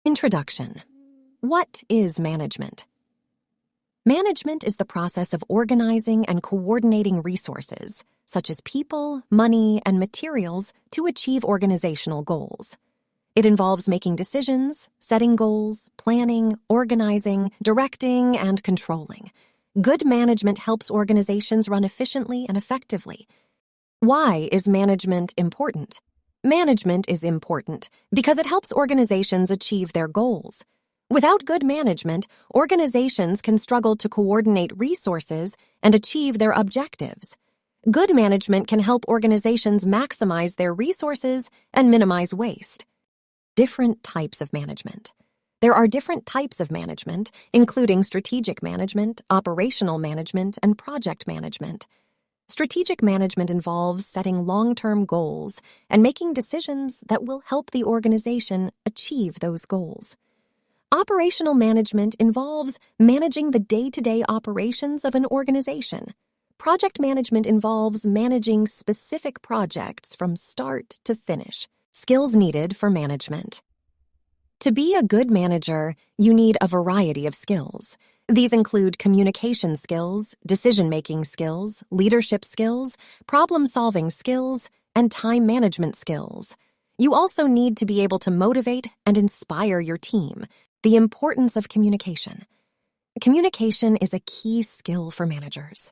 Introduction. What is management? Management is the process of organizing and coordinating resources, such as people, money, and materials, to achieve organizational goals. It involves making decisions, setting goals, planning, organizing, directing, and controlling. Good management helps organizations run efficiently and effectively. Why is management important? Management is important because it helps organizations achieve their goals. Without good management, organizations can struggle to coordinate resources and achieve their objectives. Good management can help organizations maximize their resources and minimize waste. Different types of management. There are different types of management, including strategic management, operational management, and project management. Strategic management involves setting long-term goals and making decisions that will help the organization achieve those goals. Operational management involves managing the day-to-day operations of an organization. Project management involves managing specific projects from start to finish. Skills needed for management. To be a good manager, you need a variety of skills. These include communication skills, decision-making skills, leadership skills, problem-solving skills, and time management skills. You also need to be able to motivate and inspire your team. The importance of communication. Communication is a key skill for managers.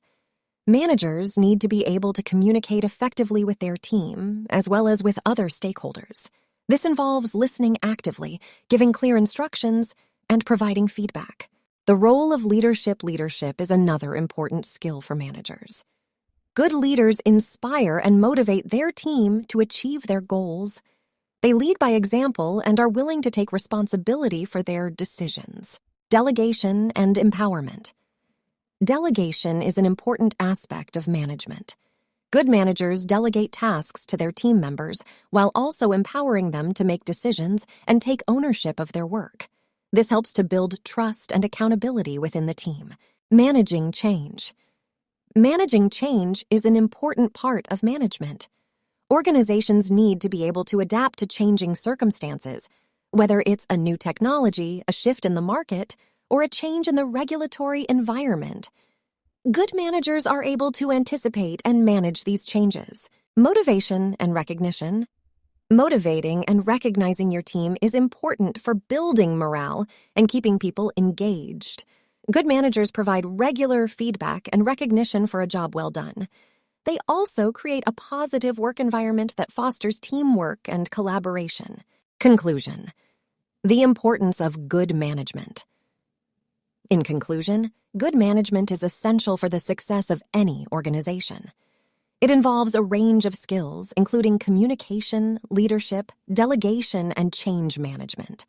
Managers need to be able to communicate effectively with their team, as well as with other stakeholders. This involves listening actively, giving clear instructions, and providing feedback. The role of leadership is another important skill for managers. Good leaders inspire and motivate their team to achieve their goals. They lead by example and are willing to take responsibility for their decisions. Delegation and empowerment. Delegation is an important aspect of management. Good managers delegate tasks to their team members while also empowering them to make decisions and take ownership of their work. This helps to build trust and accountability within the team. Managing change. Managing change is an important part of management. Organizations need to be able to adapt to changing circumstances, whether it's a new technology, a shift in the market, or a change in the regulatory environment. Good managers are able to anticipate and manage these changes. Motivation and recognition. Motivating and recognizing your team is important for building morale and keeping people engaged. Good managers provide regular feedback and recognition for a job well done. They also create a positive work environment that fosters teamwork and collaboration. Conclusion. The importance of good management. In conclusion, good management is essential for the success of any organization. It involves a range of skills, including communication, leadership, delegation, and change management.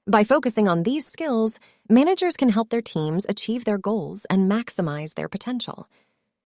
By focusing on these skills, managers can help their teams achieve their goals and maximize their potential.